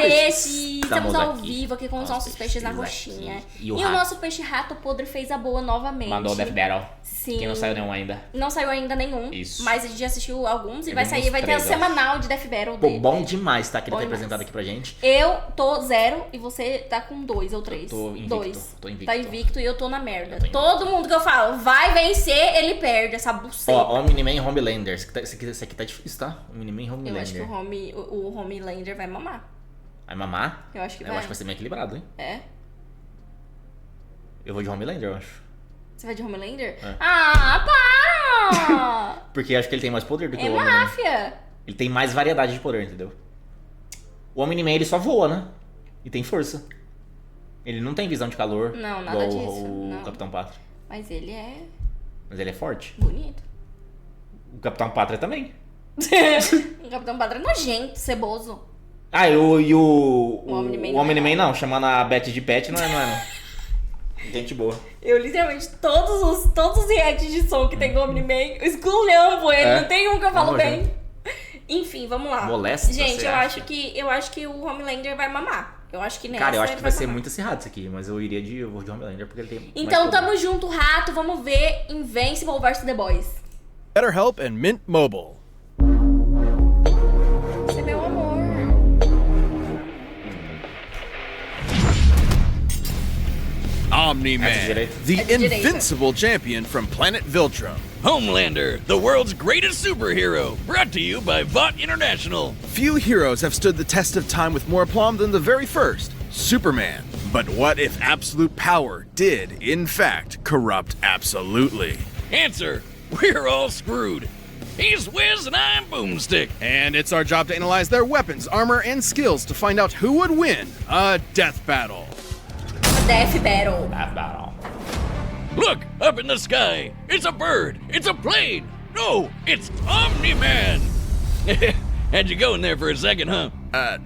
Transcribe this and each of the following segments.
peixe! Estamos ao vivo aqui com os nossos peixes na roxinha. E o nosso peixe rato podre fez a boa novamente. Mandou o Death Battle. Sim. Que não saiu nenhum ainda. Não saiu ainda nenhum. Isso. Mas a gente já assistiu alguns e vai sair, vai ter o semanal de Death Battle dele. Pô, bom demais, tá? Que ele tá apresentado aqui pra gente. Eu tô 0 e você tá com 2 ou 3. Tô invicto. 2. Tô invicto. Tá invicto e eu tô na merda. Todo mundo que eu falo vai vencer, ele perde essa buceta. Ó, Omni-Man e Homelander. Esse aqui tá difícil, tá? Omni-Man e Homelander. Eu acho que o Homelander vai mamar. Vai mamar? Eu acho que vai. Eu acho que vai ser meio equilibrado, hein? É? Eu vou de Homelander, eu acho. Você vai de Homelander? É. Ah, para! Porque eu acho que ele tem mais poder do que o Homem-Man. É máfia. Ele tem mais variedade de poder, entendeu? O Omni-Man, ele só voa, né? E tem força. Ele não tem visão de calor. Não, nada disso. O não. Capitão Pátria. Mas ele é... Mas ele é forte. bonito. O Capitão Pátria também. O Capitão Pátria é nojento, ceboso. Ah, o Omni-Man Omni-Man não. Chamando a Beth de Pet não é não. Gente boa. Eu literalmente, todos os reacts de som que tem do Omni-Man, eu esculhambo ele, não tem um que eu falo bem. Enfim, vamos lá. Molesta, gente, eu acho que o Homelander vai mamar. Eu acho que nessa. Cara, eu acho que vai ser muito acirrado isso aqui, mas eu vou de Homelander porque ele tem. Então tamo junto, rato. Vamos ver Invincible vs The Boys. BetterHelp and Mint Mobile. Você é meu amor. Omni-Man, the invincible champion from planet Viltrum. Homelander, the world's greatest superhero, brought to you by Vought International. Few heroes have stood the test of time with more aplomb than the very first, Superman. But what if absolute power did, in fact, corrupt absolutely? Answer, we're all screwed. He's Wiz and I'm Boomstick. And it's our job to analyze their weapons, armor, and skills to find out who would win a death battle. Death Battle. Death Battle. Look, up in the sky. It's a bird. It's a plane. No, it's Omni-Man. Had you going there for a second, huh?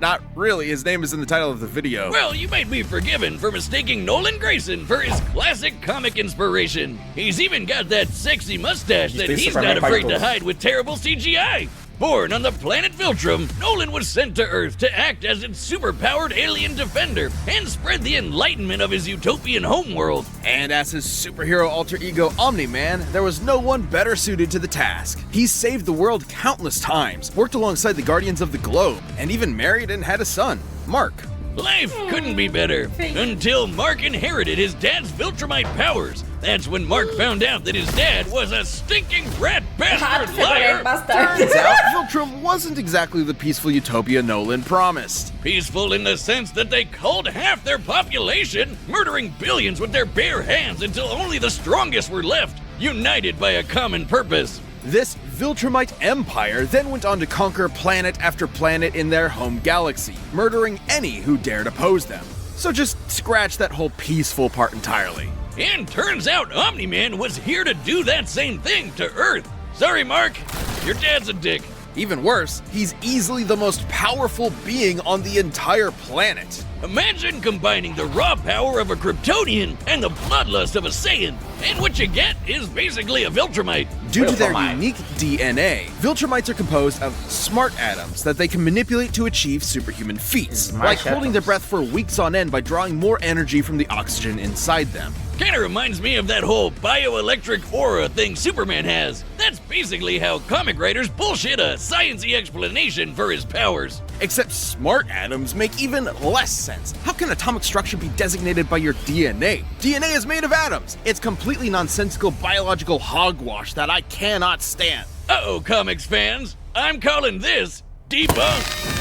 Not really. His name is in the title of the video. Well, you might be forgiven for mistaking Nolan Grayson for his classic comic inspiration. He's even got that sexy mustache that he's not afraid to hide with terrible CGI. Born on the planet Viltrum, Nolan was sent to Earth to act as its superpowered alien defender and spread the enlightenment of his utopian homeworld. And as his superhero alter ego Omni-Man, there was no one better suited to the task. He's saved the world countless times, worked alongside the Guardians of the Globe, and even married and had a son, Mark. Life couldn't be better until Mark inherited his dad's Viltrumite powers. That's when Mark found out that his dad was a stinking rat bastard liar. Turns out, Viltrum wasn't exactly the peaceful utopia Nolan promised. Peaceful in the sense that they culled half their population, murdering billions with their bare hands until only the strongest were left, united by a common purpose. This Viltrumite empire then went on to conquer planet after planet in their home galaxy, murdering any who dared oppose them. So just scratch that whole peaceful part entirely. And turns out Omni-Man was here to do that same thing to Earth. Sorry, Mark. Your dad's a dick. Even worse, he's easily the most powerful being on the entire planet. Imagine combining the raw power of a Kryptonian and the bloodlust of a Saiyan, and what you get is basically a Viltrumite. Due to their unique DNA, Viltrumites are composed of smart atoms that they can manipulate to achieve superhuman feats, like holding their breath for weeks on end by drawing more energy from the oxygen inside them. Kinda reminds me of that whole bioelectric aura thing Superman has. That's basically how comic writers bullshit a science-y explanation for his powers. Except smart atoms make even less sense. How can atomic structure be designated by your DNA? DNA is made of atoms. It's completely nonsensical biological hogwash that I cannot stand. Uh-oh, comics fans. I'm calling this debunked.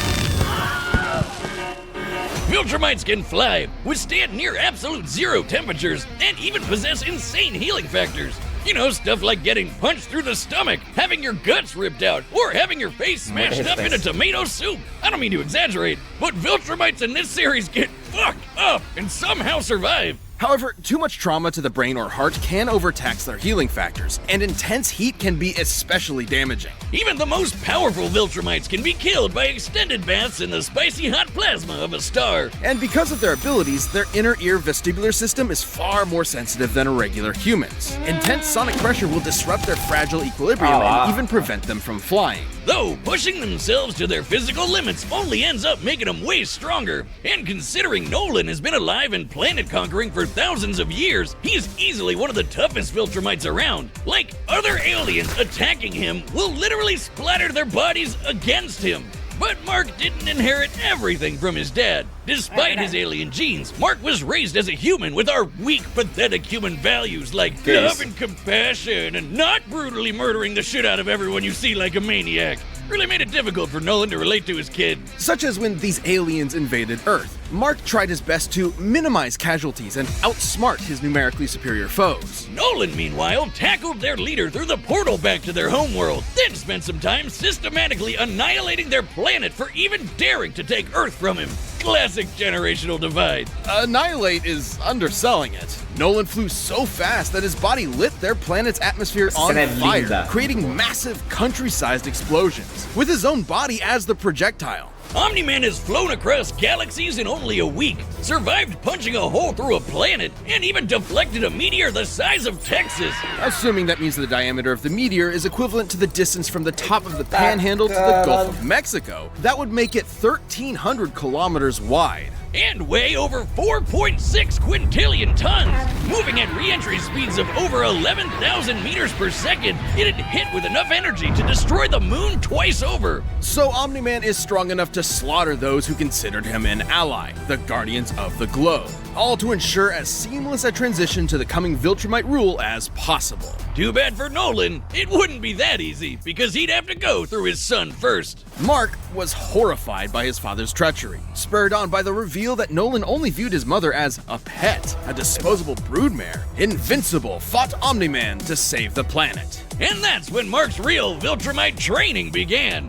Viltrumites can fly, withstand near absolute zero temperatures, and even possess insane healing factors. You know, stuff like getting punched through the stomach, having your guts ripped out, or having your face smashed up in a tomato soup. I don't mean to exaggerate, but Viltrumites in this series get fucked up and somehow survive. However, too much trauma to the brain or heart can overtax their healing factors, and intense heat can be especially damaging. Even the most powerful Viltrumites can be killed by extended baths in the spicy hot plasma of a star. And because of their abilities, their inner ear vestibular system is far more sensitive than a regular human's. Intense sonic pressure will disrupt their fragile equilibrium and even prevent them from flying. Though pushing themselves to their physical limits only ends up making them way stronger. And considering Nolan has been alive and planet conquering for thousands of years, he's easily one of the toughest Viltrumites around. Like, other aliens attacking him will literally splatter their bodies against him. But Mark didn't inherit everything from his dad. Despite his alien genes, Mark was raised as a human with our weak, pathetic human values like love and compassion and not brutally murdering the shit out of everyone you see like a maniac. Really made it difficult for Nolan to relate to his kid. Such as when these aliens invaded Earth. Mark tried his best to minimize casualties and outsmart his numerically superior foes. Nolan, meanwhile, tackled their leader through the portal back to their homeworld, then spent some time systematically annihilating their planet for even daring to take Earth from him. Classic generational divide. Annihilate is underselling it. Nolan flew so fast that his body lit their planet's atmosphere on fire, creating massive country-sized explosions, with his own body as the projectile. Omni-Man has flown across galaxies in only a week, survived punching a hole through a planet, and even deflected a meteor the size of Texas. Assuming that means the diameter of the meteor is equivalent to the distance from the top of the Panhandle to the Gulf of Mexico, that would make it 1,300 kilometers wide. And weigh over 4.6 quintillion tons. Moving at re-entry speeds of over 11,000 meters per second, it had hit with enough energy to destroy the moon twice over. So Omni-Man is strong enough to slaughter those who considered him an ally, the Guardians of the Globe, all to ensure as seamless a transition to the coming Viltrumite rule as possible. Too bad for Nolan, it wouldn't be that easy, because he'd have to go through his son first. Mark was horrified by his father's treachery, spurred on by the reveal that Nolan only viewed his mother as a pet, a disposable broodmare. Invincible fought Omni-Man to save the planet. And that's when Mark's real Viltrumite training began.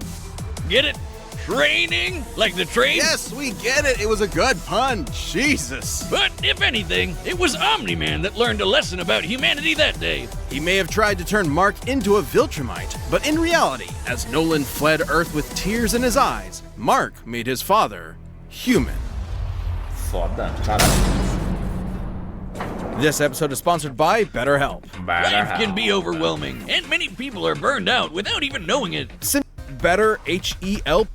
Get it? Training? Like the train? Yes, we get it. It was a good pun. Jesus. But if anything, it was Omni-Man that learned a lesson about humanity that day. He may have tried to turn Mark into a Viltrumite, but in reality, as Nolan fled Earth with tears in his eyes, Mark made his father human. Foda, caralho. This episode is sponsored by BetterHelp. Life can be overwhelming, and many people are burned out without even knowing it. Better H-E-L.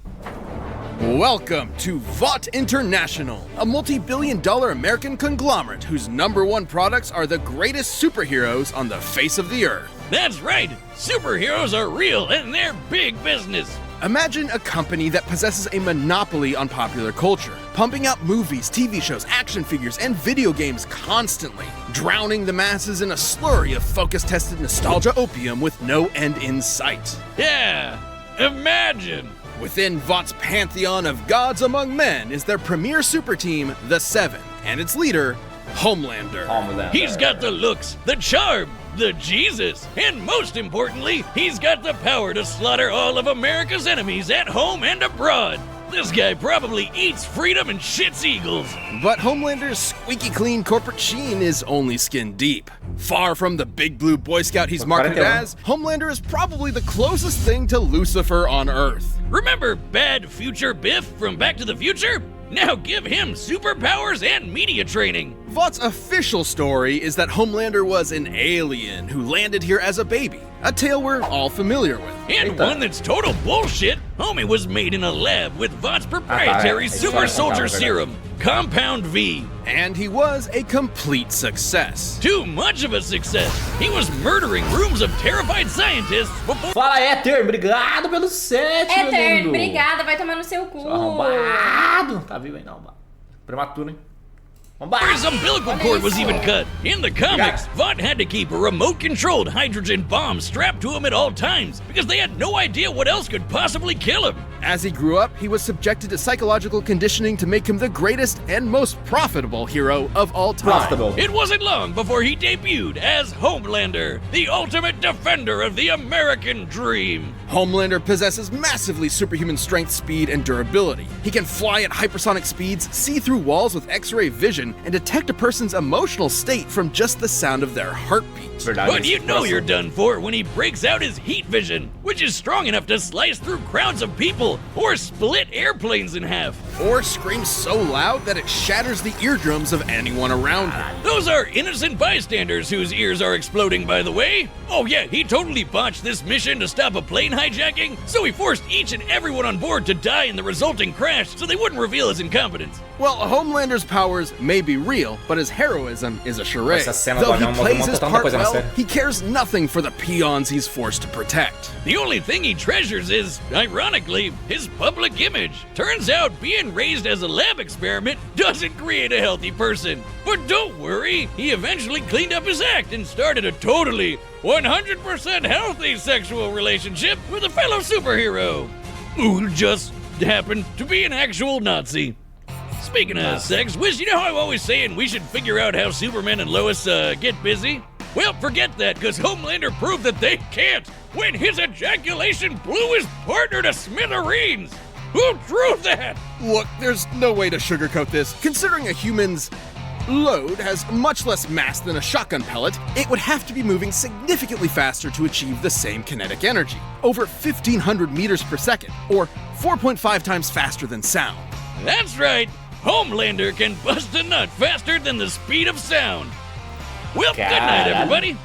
Welcome to Vought International, a multi-billion-dollar American conglomerate whose #1 products are the greatest superheroes on the face of the earth. That's right, superheroes are real and they're big business. Imagine a company that possesses a monopoly on popular culture, pumping out movies, TV shows, action figures, and video games constantly, drowning the masses in a slurry of focus-tested nostalgia opium with no end in sight. Yeah, imagine. Within Vought's pantheon of gods among men is their premier super team, the Seven, and its leader, Homelander. He's got the looks, the charm, the Jesus, and most importantly, he's got the power to slaughter all of America's enemies at home and abroad. This guy probably eats freedom and shits eagles. But Homelander's squeaky clean corporate sheen is only skin deep. Far from the big blue Boy Scout he's marketed as, Homelander is probably the closest thing to Lucifer on Earth. Remember Bad Future Biff from Back to the Future? Now give him superpowers and media training. Vought's official story is that Homelander was an alien who landed here as a baby, a tale we're all familiar with. And one that's total bullshit. Homie was made in a lab with Vought's proprietary super soldier serum, Compound V. And he was a complete success. Too much of a success. He was murdering rooms of terrified scientists before... Fala, Eterno, obrigado pelo set, meu Eterno, lindo. obrigada, vai tomar no seu cu. Arrombado. Tá vivo ainda, arrombado. Prematuro, hein? His umbilical cord was even cut. In the comics, Vought had to keep a remote-controlled hydrogen bomb strapped to him at all times because they had no idea what else could possibly kill him. As he grew up, he was subjected to psychological conditioning to make him the greatest and most profitable hero of all time. It wasn't long before he debuted as Homelander, the ultimate defender of the American dream. Homelander possesses massively superhuman strength, speed, and durability. He can fly at hypersonic speeds, see through walls with X-ray vision, and detect a person's emotional state from just the sound of their heartbeat. But you know you're done for when he breaks out his heat vision, which is strong enough to slice through crowds of people or split airplanes in half. or screams so loud that it shatters the eardrums of anyone around him. Those are innocent bystanders whose ears are exploding, by the way. Oh yeah, he totally botched this mission to stop a plane hijacking, so he forced each and everyone on board to die in the resulting crash so they wouldn't reveal his incompetence. Well, Homelander's powers may be real, but his heroism is a charade. Essa cena Though do he anão plays his mostra tanta part coisa na well, série. he cares nothing for the peons he's forced to protect. The only thing he treasures is, ironically, his public image. Turns out being raised as a lab experiment doesn't create a healthy person. But don't worry, he eventually cleaned up his act and started a totally 100% healthy sexual relationship with a fellow superhero, who just happened to be an actual Nazi. Speaking of sex, Wiz, you know how I'm always saying we should figure out how Superman and Lois get busy? Well, forget that, because Homelander proved that they can't when his ejaculation blew his partner to smithereens. Who drew that? Look, there's no way to sugarcoat this. Considering a human's load has much less mass than a shotgun pellet, it would have to be moving significantly faster to achieve the same kinetic energy, over 1,500 meters per second, or 4.5 times faster than sound. That's right. Homelander can bust a nut faster than the speed of sound. Well, good night, everybody.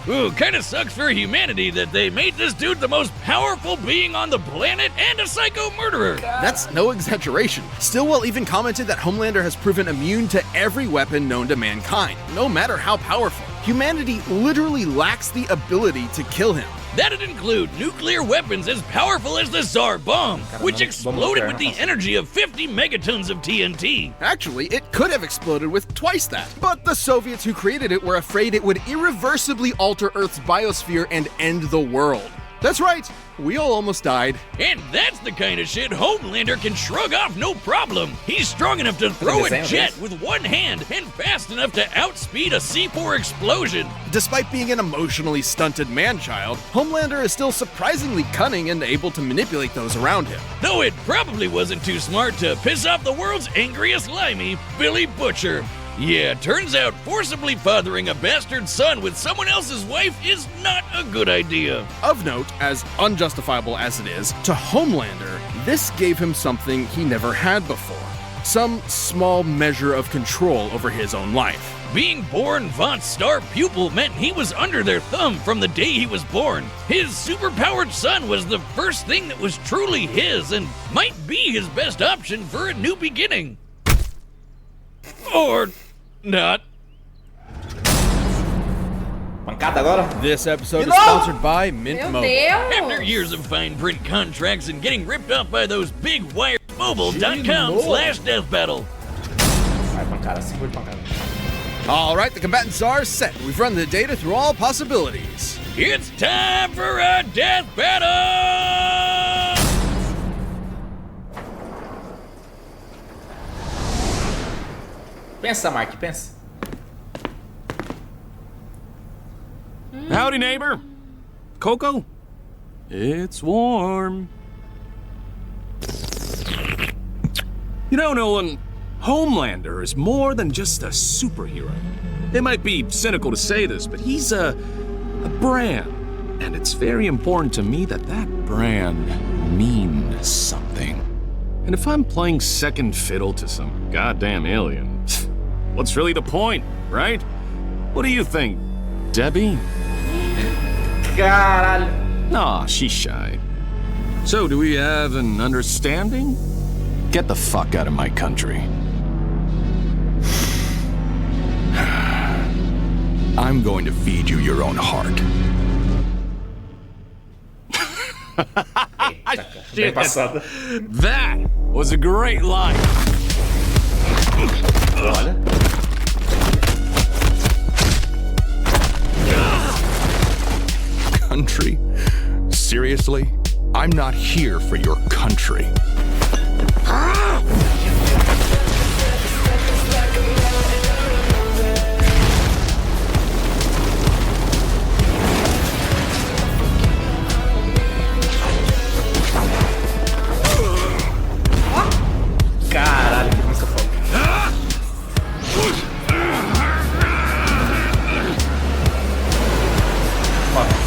Ooh, kinda sucks for humanity that they made this dude the most powerful being on the planet and a psycho murderer. That's no exaggeration. Stillwell even commented that Homelander has proven immune to every weapon known to mankind, no matter how powerful. Humanity literally lacks the ability to kill him. That'd include nuclear weapons as powerful as the Tsar bomb, which exploded with the energy of 50 megatons of TNT. Actually, it could have exploded with twice that. But the Soviets who created it were afraid it would irreversibly alter Earth's biosphere and end the world. That's right, we all almost died. And that's the kind of shit Homelander can shrug off no problem. He's strong enough to throw a jet with one hand and fast enough to outspeed a C4 explosion. Despite being an emotionally stunted man-child, Homelander is still surprisingly cunning and able to manipulate those around him. Though it probably wasn't too smart to piss off the world's angriest limey, Billy Butcher. Yeah, turns out forcibly fathering a bastard son with someone else's wife is not a good idea. Of note, as unjustifiable as it is, to Homelander, this gave him something he never had before. Some small measure of control over his own life. Being born Vought's star pupil meant he was under their thumb from the day he was born. His superpowered son was the first thing that was truly his and might be his best option for a new beginning. Or not. Pancada agora? This episode is sponsored by Mint Meu Mobile. Deus! After years of fine print contracts and getting ripped off by those big wire, mobile.com/death battle. Vai, pancada, segura de pancada. All right, the combatants are set. We've run the data through all possibilities. It's time for a death battle! Pensa, Mark, pensa. Howdy, neighbor. Coco? It's warm. You know, Nolan, Homelander is more than just a superhero. It might be cynical to say this, but he's a brand. And it's very important to me that that brand means something. And if I'm playing second fiddle to some goddamn alien, what's really the point, right? What do you think, Debbie? Caralho. Nah, she's shy. So, do we have an understanding? Get the fuck out of my country. I'm going to feed you your own heart. Bem passada. That was a great line. Olha. Country? Seriously? I'm not here for your country. Caralho, que música foda.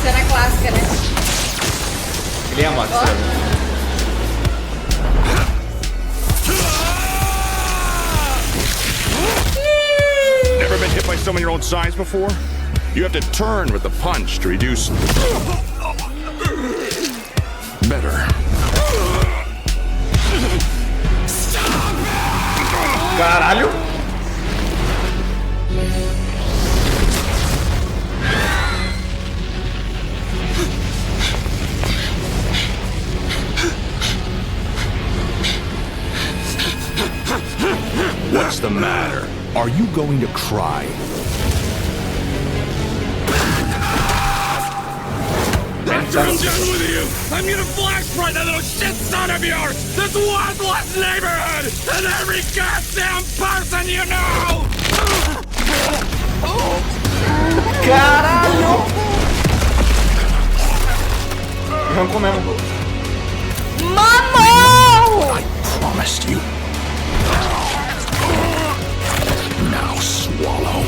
Cena clássica, né? Ele é a moto, been hit by someone your own size before? You have to turn with the punch to reduce... Better. Caralho! What's the matter? Are you going to cry? After I'm done with you, I'm gonna blast right that little shit son of yours! This worthless neighborhood! And every goddamn person you know! Caralho! Arrancou mesmo. Mamão! I promised you. Now swallow.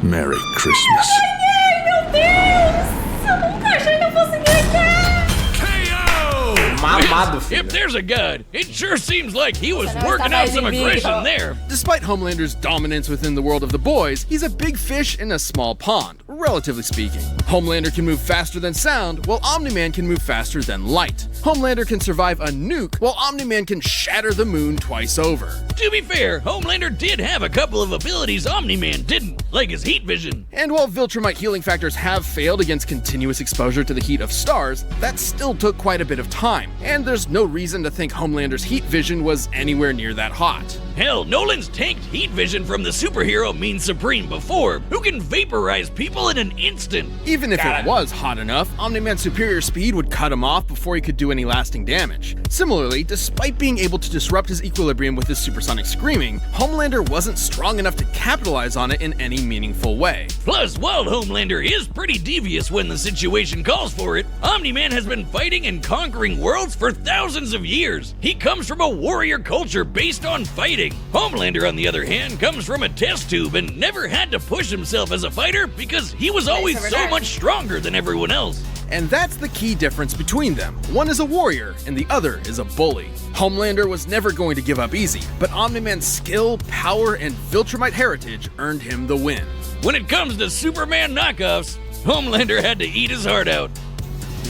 Merry Christmas. Ai, meu Deus! Eu nunca achei que eu fosse ganhar! KO! Mamado, filho. If there's a god, it sure seems like he was working out some aggression there. Despite Homelander's dominance within the world of the boys, he's a big fish in a small pond, relatively speaking. Homelander can move faster than sound, while Omni-Man can move faster than light. Homelander can survive a nuke, while Omni-Man can shatter the moon twice over. To be fair, Homelander did have a couple of abilities Omni-Man didn't, like his heat vision. And while Viltrumite healing factors have failed against continuous exposure to the heat of stars, that still took quite a bit of time, and there's no reason to think Homelander's heat vision was anywhere near that hot. Hell, Nolan's tanked heat vision from the superhero Mean Supreme before, who can vaporize people in an instant. Even if it was hot enough, Omni-Man's superior speed would cut him off before he could do any lasting damage. Similarly, despite being able to disrupt his equilibrium with his supersonic screaming, Homelander wasn't strong enough to capitalize on it in any meaningful way. Plus, while Homelander is pretty devious when the situation calls for it, Omni-Man has been fighting and conquering worlds for thousands of years. He comes from a warrior culture based on fighting. Homelander, on the other hand, comes from a test tube and never had to push himself as a fighter because he was always so much stronger than everyone else. And that's the key difference between them. One is a warrior, and the other is a bully. Homelander was never going to give up easy, but Omni-Man's skill, power, and Viltrumite heritage earned him the win. When it comes to Superman knockoffs, Homelander had to eat his heart out.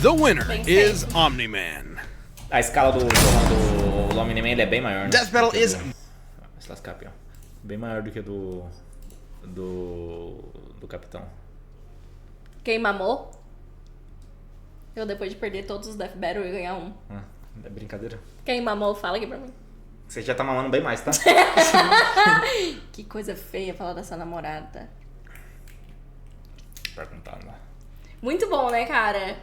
The winner is Omni-Man. A escala do Omni-Man ele é bem maior, né? Death Battle is... Se lascar, pior. Bem maior do que do Capitão. Quem mamou? Eu, depois de perder todos os Death Battle, ia ganhar um. É brincadeira. Quem mamou, fala aqui pra mim. Você já tá mamando bem mais, tá? Que coisa feia falar da sua namorada. Perguntando. Muito bom, né, cara?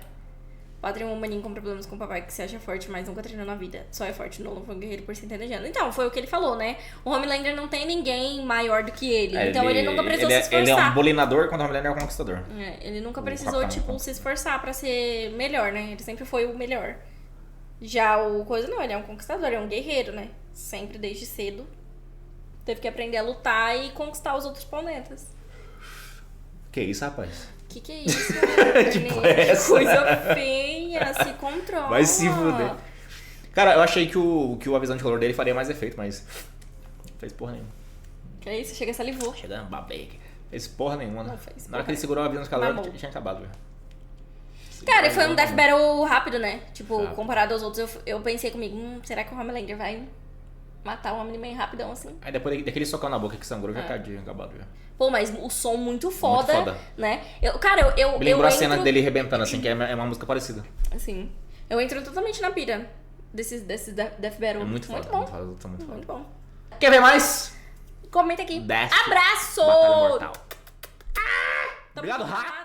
Padre é um maninho com problemas com o papai que se acha forte, mas nunca treinou na vida. Só é forte. Nolan foi um guerreiro por centenas de anos. Então, foi o que ele falou, né? O Homelander não tem ninguém maior do que ele. Então ele nunca precisou se esforçar. Ele é um bulinador, quando o Homelander é um conquistador. Ele nunca precisou, tipo, se esforçar pra ser melhor, né? Ele sempre foi o melhor. Já o coisa não, ele é um conquistador, ele é um guerreiro, né? Sempre, desde cedo. Teve que aprender a lutar e conquistar os outros oponentes. Que isso, rapaz? Que é isso? Tipo essa? Coisa feia, se controla. Vai se fuder. Cara, eu achei que o avisão de calor dele faria mais efeito, mas não fez porra nenhuma. Que é isso? Chega e salivou. Chegando, babei aqui. Fez porra nenhuma, né? Não fez. Na hora que ele segurou o avisão de calor, Mamou. tinha acabado, velho. Cara, foi um Death Battle rápido, né? Tipo, comparado aos outros, eu pensei comigo, será que o Homelander vai matar o Omni-Man rapidão assim? Aí depois daquele socão na boca que sangrou, já tinha acabado, já. Pô, mas o som muito foda, né? Eu Me lembrou a cena dele rebentando, assim, que é uma música parecida. Assim, eu entro totalmente na pira desse Death Battle. É muito foda, bom. muito bom. Quer ver mais? Comenta aqui. Death Abraço! Batalha Mortal. Tamo Obrigado, junto. Rafa.